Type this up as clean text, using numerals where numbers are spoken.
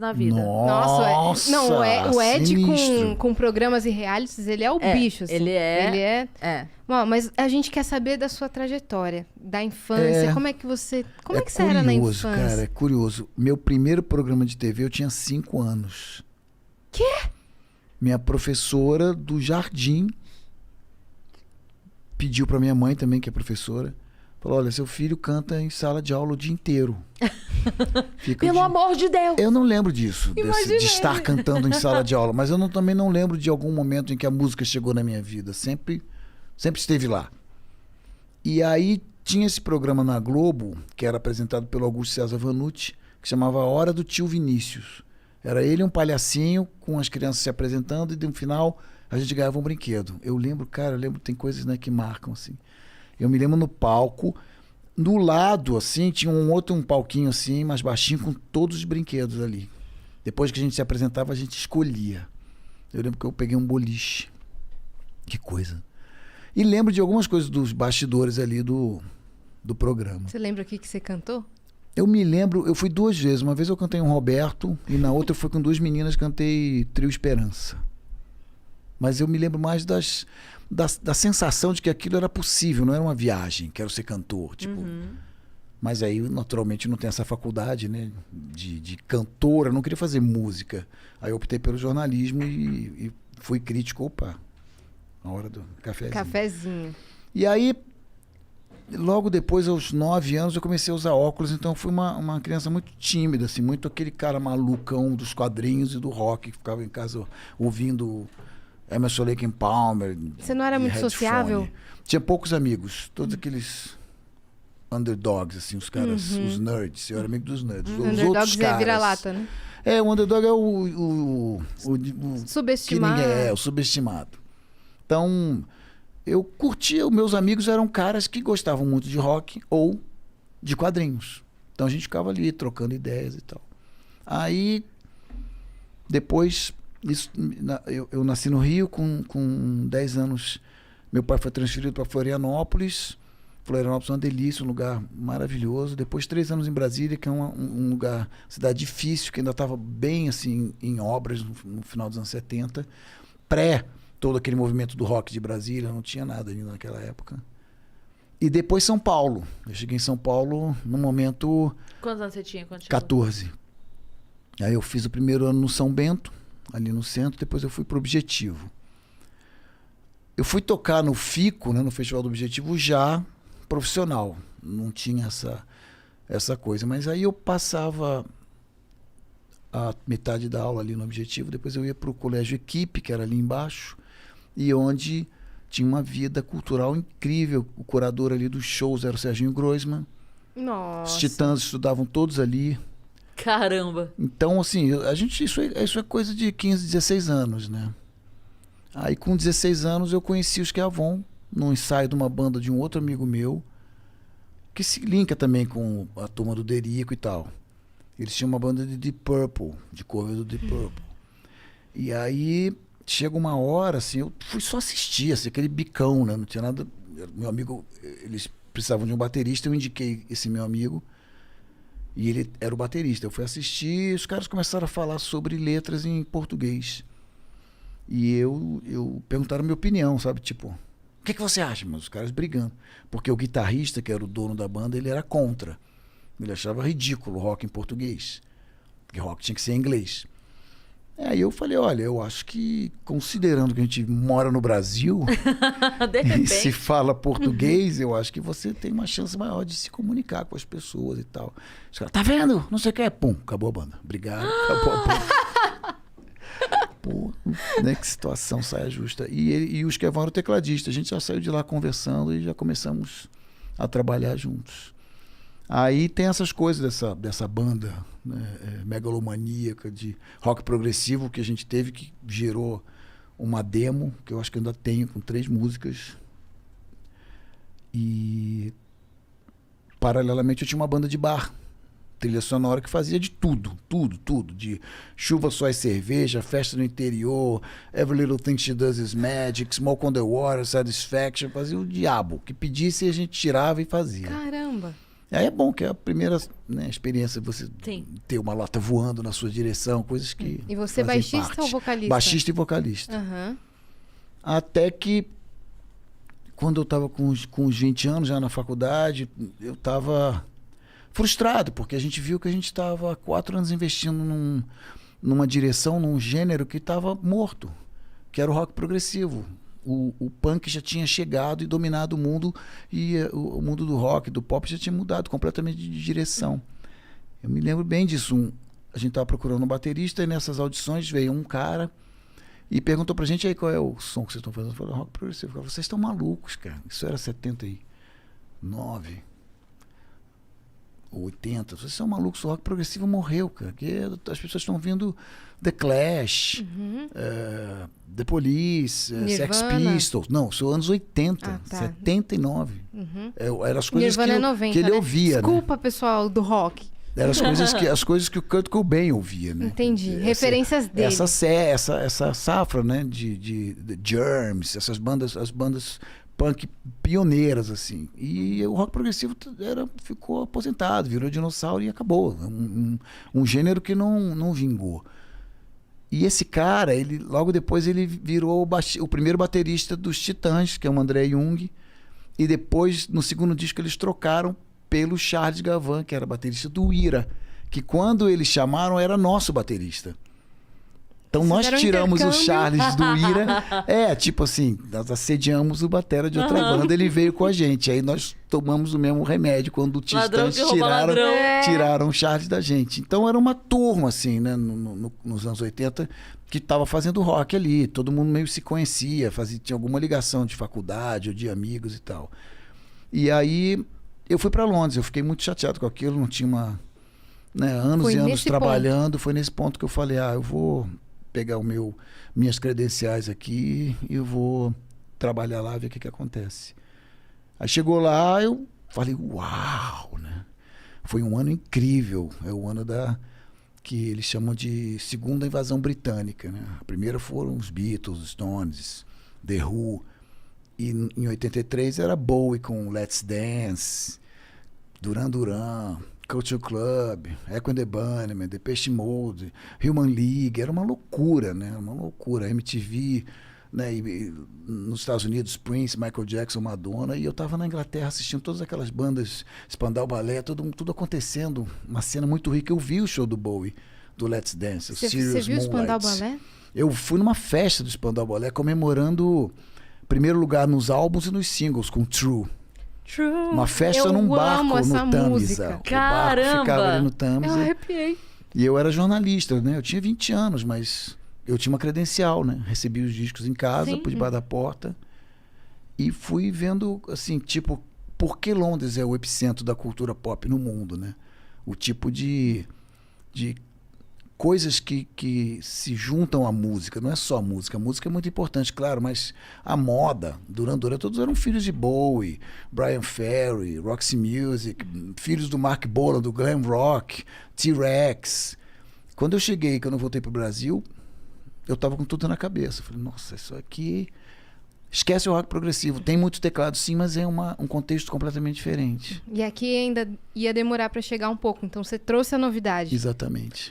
na vida. Nossa, não, o Ed sinistro. com programas e realities, ele é o bicho, assim. Ele é. Bom, mas a gente quer saber da sua trajetória, da infância, como é que você era na infância? Cara, é curioso. Meu primeiro programa de TV eu tinha 5 anos. Quê? Minha professora do jardim pediu pra minha mãe também, que é professora, falou, olha, seu filho canta em sala de aula o dia inteiro. Pelo amor de Deus! Eu não lembro disso, de Imaginei. estar cantando em sala de aula, mas eu também não lembro de algum momento em que a música chegou na minha vida. Sempre esteve lá. E aí tinha esse programa na Globo, que era apresentado pelo Augusto César Vanucci, que chamava A Hora do Tio Vinícius. Era ele um palhacinho com as crianças se apresentando e no final a gente ganhava um brinquedo. Eu lembro, tem coisas, né, que marcam, assim. Eu me lembro no palco, do lado, assim, tinha um palquinho assim, mais baixinho, com todos os brinquedos ali. Depois que a gente se apresentava, a gente escolhia. Eu lembro que eu peguei um boliche. Que coisa. E lembro de algumas coisas dos bastidores ali do programa. Você lembra o que você cantou? Eu me lembro, eu fui 2 vezes. Uma vez eu cantei um Roberto e na outra eu fui com 2 meninas, cantei Trio Esperança. Mas eu me lembro mais da sensação de que aquilo era possível, não era uma viagem, quero ser cantor, tipo. Mas aí, naturalmente, não tem essa faculdade, né, de cantora, não queria fazer música. Aí eu optei pelo jornalismo e fui crítico, na hora do cafezinho. Cafezinho. E aí, logo depois, aos 9 anos, eu comecei a usar óculos, então eu fui uma criança muito tímida, assim, muito aquele cara malucão dos quadrinhos e do rock, que ficava em casa ouvindo Emerson Lake and Palmer. Você não era muito headphone. sociável? Tinha poucos amigos, todos aqueles underdogs, assim, os caras, os nerds. Eu era amigo dos nerds. Os outros Underdogs caras, é vira-lata, né? o underdog é o Subestimado. o subestimado. Então, eu curtia, os meus amigos eram caras que gostavam muito de rock ou de quadrinhos. Então a gente ficava ali trocando ideias e tal. Aí, depois, eu nasci no Rio com 10 anos. Meu pai foi transferido para Florianópolis. Florianópolis é uma delícia, um lugar maravilhoso. Depois 3 anos em Brasília, que é um lugar, cidade difícil, que ainda estava bem assim em obras no final dos anos 70. Todo aquele movimento do rock de Brasília, não tinha nada ainda naquela época. E depois São Paulo. Eu cheguei em São Paulo no momento... Quantos anos você tinha quando chegou? 14. Aí eu fiz o primeiro ano no São Bento, ali no centro, depois eu fui pro Objetivo. Eu fui tocar no FICO, né, no Festival do Objetivo, já profissional. Não tinha essa coisa. Mas aí eu passava a metade da aula ali no Objetivo, depois eu ia pro Colégio Equipe, que era ali embaixo, e onde tinha uma vida cultural incrível. O curador ali dos shows era o Serginho Groisman. Nossa. Os Titãs estudavam todos ali. Caramba! Então, assim, isso é coisa de 15, 16 anos, né? Aí, com 16 anos, eu conheci os Schiavon num ensaio de uma banda de um outro amigo meu, que se linka também com a turma do Derico e tal. Eles tinham uma banda de Deep Purple, de cover do Deep Purple. E aí, chega uma hora, assim, eu fui só assistir, assim, aquele bicão, né? Não tinha nada... Meu amigo, eles precisavam de um baterista, eu indiquei esse meu amigo, e ele era o baterista. Eu fui assistir e os caras começaram a falar sobre letras em português. E eu perguntaram a minha opinião, sabe? Tipo, o que você acha? Mas os caras brigando. Porque o guitarrista, que era o dono da banda, ele era contra. Ele achava ridículo o rock em português. Porque rock tinha que ser em inglês. Aí eu falei, olha, eu acho que, considerando que a gente mora no Brasil De e repente. se fala português, eu acho que você tem uma chance maior de se comunicar com as pessoas e tal. Os caras, tá vendo? Não sei o que é. Pum, acabou a banda. Obrigado, acabou a banda. Pô, né, que situação, saia justa. E o Schiavon era o tecladista. A gente já saiu de lá conversando e já começamos a trabalhar juntos. Aí tem essas coisas dessa banda, né, megalomaníaca de rock progressivo que a gente teve, que gerou uma demo, que eu acho que ainda tenho, com 3 músicas. E paralelamente eu tinha uma banda de bar, trilha sonora, que fazia de tudo. De Chuva, Só e Cerveja, Festa no Interior, Every Little Thing She Does Is Magic, Smoke on the Water, Satisfaction, fazia o diabo. O que pedisse a gente tirava e fazia. Caramba! Aí é bom que é a primeira, né, experiência você Sim. ter uma lata voando na sua direção, coisas que E você fazem baixista parte. ou vocalista? Baixista e vocalista. Aham. Até que, quando eu estava com uns 20 anos já na faculdade, eu estava frustrado, porque a gente viu que a gente estava há 4 anos investindo numa direção, num gênero que estava morto, que era o rock progressivo. O punk já tinha chegado e dominado o mundo, e o mundo do rock, do pop, já tinha mudado completamente de direção. Eu me lembro bem disso. A gente estava procurando um baterista, e nessas audições veio um cara e perguntou pra gente: aí, qual é o som que vocês estão fazendo? Eu falei: rock progressivo. Eu falei: vocês estão malucos, cara. Isso era 79 ou 80. Vocês são malucos, o rock progressivo morreu, cara. Porque as pessoas estão ouvindo The Clash, The Police, Sex Pistols. Não, são anos 80, Ah, tá. 79. Uhum. Eram as coisas Nirvana é 90, que ele né? ouvia, Desculpa, pessoal do rock. né? Eram as coisas que o Kurt Cobain ouvia, né? Entendi. Referências dele. Essa safra, né? De Germs, essas bandas, as bandas punk pioneiras, assim. E o rock progressivo ficou aposentado, virou dinossauro e acabou. Um gênero que não vingou. E esse cara, logo depois ele virou o primeiro baterista dos Titãs, que é o André Jung. E depois, no segundo disco, eles trocaram pelo Charles Gavan, que era baterista do Ira, que quando eles chamaram era nosso baterista. Então nós tiramos o Charles do Ira. Tipo assim, nós assediamos o batera de outra banda, ele veio com a gente. Aí nós tomamos o mesmo remédio quando o Titãs tiraram o Charles da gente. Então era uma turma, assim, né, nos anos 80, que estava fazendo rock ali. Todo mundo meio se conhecia, tinha alguma ligação de faculdade ou de amigos e tal. E aí eu fui para Londres, eu fiquei muito chateado com aquilo, não tinha anos e anos trabalhando. Foi nesse ponto que eu falei: eu vou pegar minhas credenciais aqui e eu vou trabalhar lá, ver o que acontece. Aí chegou lá, eu falei: uau, né? Foi um ano incrível, é o ano que eles chamam de segunda invasão britânica, né? A primeira foram os Beatles, os Stones, The Who, e em 83 era Bowie com Let's Dance, Duran Duran, Culture Club, Echo and the Bunnymen, Depeche Mode, Human League. Era uma loucura, né? Uma loucura. MTV, né? E nos Estados Unidos, Prince, Michael Jackson, Madonna. E eu estava na Inglaterra assistindo todas aquelas bandas, Spandau Ballet, tudo acontecendo. Uma cena muito rica. Eu vi o show do Bowie, do Let's Dance, o Serious Você viu o Spandau Moonlights. Ballet? Eu fui numa festa do Spandau Ballet comemorando primeiro lugar nos álbuns e nos singles com True. Uma festa num barco no Tamisa. Caramba! O barco ficava ali no Tamisa. Eu arrepiei. E eu era jornalista, né? Eu tinha 20 anos, mas eu tinha uma credencial, né? Recebi os discos em casa, Sim. por debaixo da porta. E fui vendo, assim, tipo, por que Londres é o epicentro da cultura pop no mundo, né? O tipo de coisas que se juntam à música. Não é só a música é muito importante, claro, mas a moda, Duran Duran, todos eram filhos de Bowie, Brian Ferry, Roxy Music, filhos do Mark Bolan, do glam rock, T-Rex. Quando eu cheguei, quando eu voltei pro Brasil, eu tava com tudo na cabeça. Falei: nossa, isso aqui... Esquece o rock progressivo. Tem muito teclado, sim, mas é um contexto completamente diferente. E aqui ainda ia demorar para chegar um pouco, então você trouxe a novidade. Exatamente.